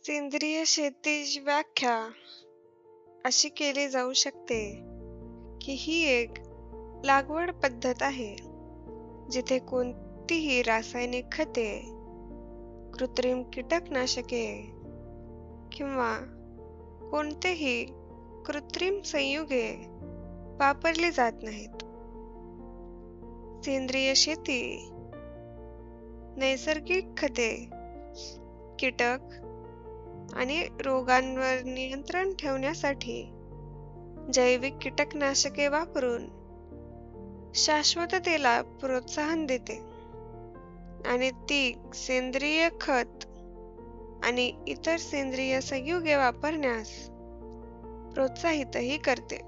सेंद्रिय शेतीची व्याख्या अशी केली जाऊ शकते की ही एक लागवड पद्धत आहे जिथे कोणतीही रासायनिक खते, कृत्रिम कीटकनाशके किंवा कोणतेही कृत्रिम संयुगे वापरली जात नाहीत. सेंद्रिय शेती नैसर्गिक खते, कीटक आणि रोगांवर नियंत्रण ठेवण्यासाठी जैविक कीटकनाशके वापरून शाश्वततेला प्रोत्साहन देते आणि ती सेंद्रिय खत आणि इतर सेंद्रिय संयुगे वापरण्यास प्रोत्साहितही करते.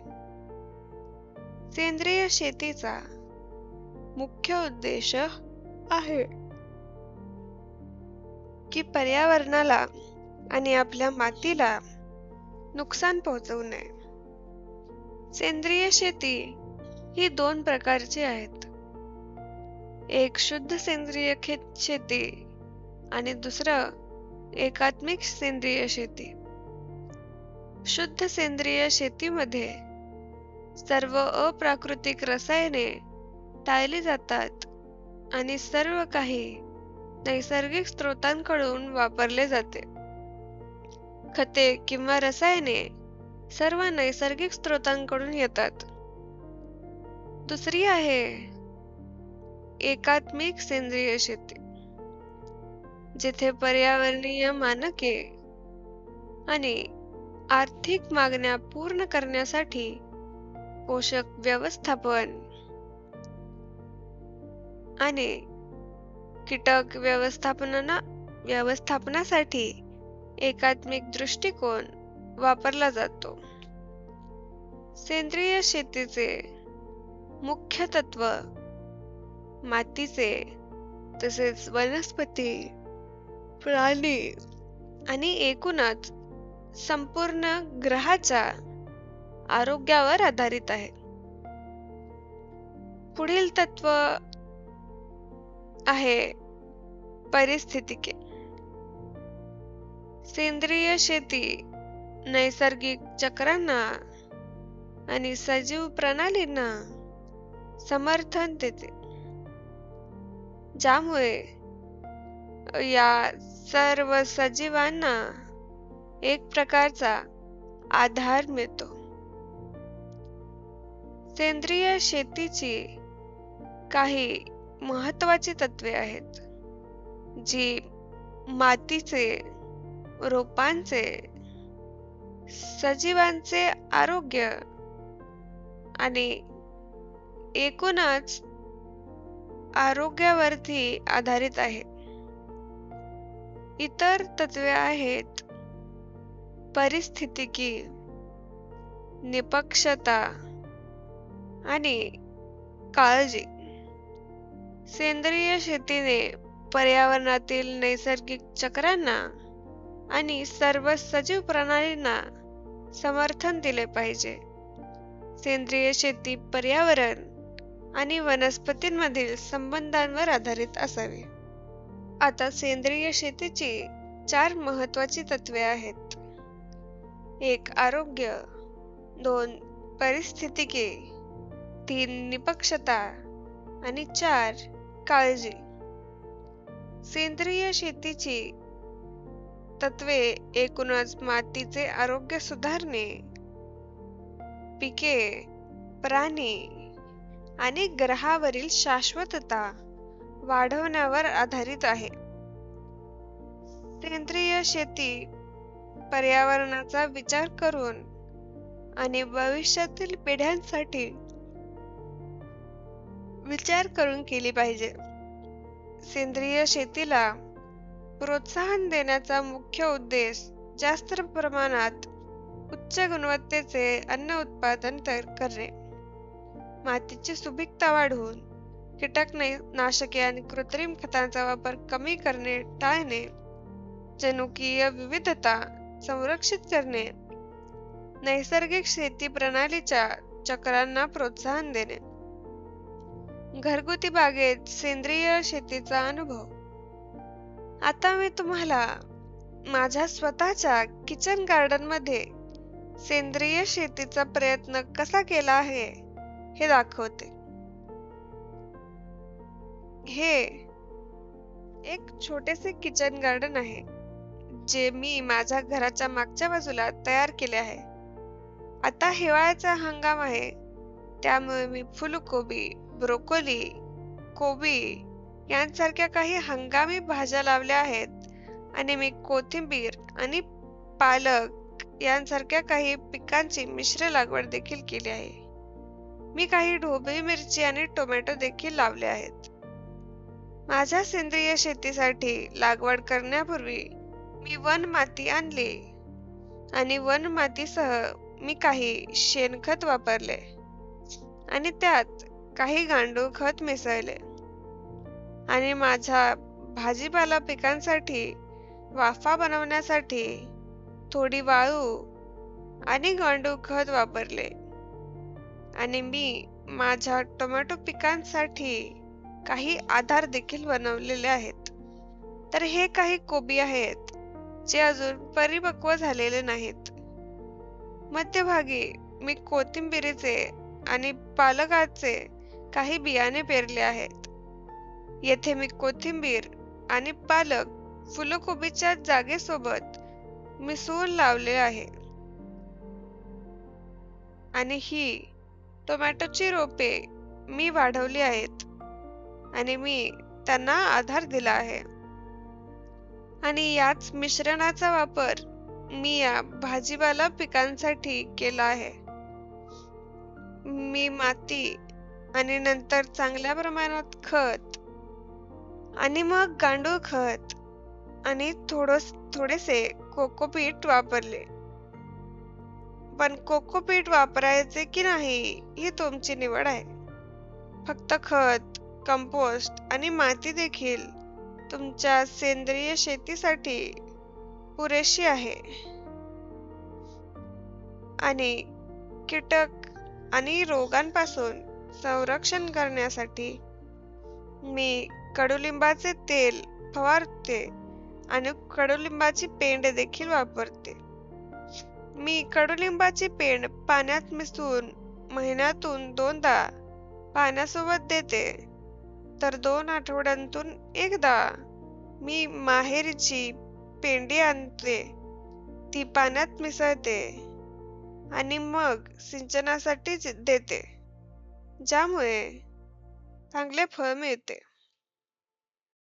सेंद्रिय शेतीचा मुख्य उद्देश आहे की पर्यावरणाला आणि आपल्या मातीला नुकसान पोहोचवू नये. सेंद्रिय शेती ही दोन प्रकारची आहेत. एक शुद्ध सेंद्रिय शेती आणि दुसरं एकात्मिक सेंद्रिय शेती. शुद्ध सेंद्रिय शेतीमध्ये सर्व अप्राकृतिक रसायने टाळली जातात आणि सर्व काही नैसर्गिक स्रोतांकडून वापरले जाते. खते किंवा रसायने सर्व नैसर्गिक स्रोतांकडून येतात. दुसरी आहे एकात्मिक सेंद्रिय शेती, जिथे पर्यावरणीय मानके आणि आर्थिक मागण्या पूर्ण करण्यासाठी पोषक व्यवस्थापन आणि कीटक व्यवस्थापनासाठी एकात्मिक दृष्टिकोन वापरला जातो. सेंद्रिय शेतीचे मुख्य तत्व मातीचे तसेच वनस्पती, प्राणी आणि एकूणच संपूर्ण ग्रहाच्या आरोग्यावर आधारित आहे. पुढील तत्व आहे पारिस्थितिकी. सेंद्रिय शेती नैसर्गिक चक्रांना आणि सजीव प्रणालींना समर्थन देते, ज्यामुळे या सर्व सजीवांना एक प्रकारचा आधार मिळतो. सेंद्रिय शेतीची काही महत्त्वाची तत्वे आहेत, जी मातीचे, रोपांचे, सजीवांचे आरोग्य आणि एकूणच आरोग्यावरती आधारित आहे. इतर तत्वे आहेत पारिस्थितिकी, निपक्षता आणि काळजी. सेंद्रिय शेतीने पर्यावरणातील नैसर्गिक चक्रांना आणि सर्व सजीव प्रणालींना समर्थन दिले पाहिजे. सेंद्रिय शेती पर्यावरण आणि वनस्पतींमधील संबंधांवर आधारित असावी. आता सेंद्रिय शेतीची 4 महत्त्वाची तत्वे आहेत. 1 आरोग्य, 2 पारिस्थितिकी, 3 निपक्षता आणि 4 काळजी. सेंद्रिय शेतीची तत्वे एकूणच मातीचे आरोग्य सुधारणे, पिके, प्राणी आणि ग्रहावरील शाश्वतता वाढवण्यावर आधारित आहे. सेंद्रिय शेती पर्यावरणाचा विचार करून आणि भविष्यातील पिढ्यांसाठी विचार करून केली पाहिजे. सेंद्रिय शेतीला प्रोत्साहन देण्याचा मुख्य उद्देश जास्त प्रमाणात उच्च गुणवत्तेचे अन्न उत्पादन करणे, मातीची सुपीकता वाढवून कीटकनाशके आणि कृत्रिम खतांचा वापर कमी करणे टाळणे, जनुकीय विविधता संरक्षित करणे, नैसर्गिक शेती प्रणालीच्या चक्रांना प्रोत्साहन देणे. घरगुती बागेत सेंद्रिय शेतीचा अनुभव. आता मी तुम्हाला माझ्या स्वतःच्या किचन गार्डन मध्ये सेंद्रिय शेतीचा प्रयत्न कसा केला आहे हे दाखवते. हे एक छोटेसे किचन गार्डन आहे जे मी माझ्या घराच्या मागच्या बाजूला तयार केले आहे. आता हिवाळ्याचा हंगाम आहे, त्यामुळे मी फुलकोबी, ब्रोकोली, कोबी यांसारख्या काही हंगामी भाज्या लावल्या आहेत आणि मी कोथिंबीर आणि पालक यांसारख्या काही पिकांची मिश्र लागवड देखील केली आहे. मी काही ढोबळी मिरची आणि टोमॅटो देखील लावले आहेत. माझ्या सेंद्रिय शेतीसाठी लागवड करण्यापूर्वी मी वन माती आणली आणि वन मातीसह मी काही शेणखत वापरले आणि त्यात काही गांडूळ खत मिसळले आणि माझ्या भाजीपाला पिकांसाठी वाफा बनवण्यासाठी थोडी वाळू आणि गांडूळ खत वापरले आणि मी माझ्या टोमॅटो पिकांसाठी काही आधार देखील बनवलेले आहेत. तर हे काही कोबी आहेत जे अजून परिपक्व झालेले नाहीत. मध्यभागी मी कोथिंबिरीचे आणि पालकाचे काही बियाणे पेरले आहेत. येथे मी कोथिंबीर आणि पालक फुलकोबीच्या जागेसोबत मिसळून लावले आहे आणि ही टोमॅटोची रोपे मी वाढवली आहेत आणि मी त्यांना आधार दिला आहे आणि याच मिश्रणाचा वापर मी या भाजीपाला पिकांसाठी केला आहे. मी माती आणि नंतर चांगल्या प्रमाणात खत आणि मग गांडूळ खत आणि थोडेसे कोकोपीट वापरले. पण कोकोपीट वापरायचे की नाही ही तुमची निवड आहे. फक्त खत, कंपोस्ट आणि माती देखील तुमच्या सेंद्रिय शेतीसाठी पुरेशी आहे. आणि कीटक आणि रोगांपासून संरक्षण करण्यासाठी मी कडुलिंबाचे तेल फवारते आणि कडुलिंबाची पेंड देखील वापरते. मी कडुलिंबाची पेंड पाण्यात मिसळून महिन्यातून 2दा पाण्यासोबत देते, तर 2 आठवड्यांतून एकदा मी माहेरची पेंडी आणते, ती पाण्यात मिसळते आणि मग सिंचनासाठी देते, ज्यामुळे चांगले फळ मिळते.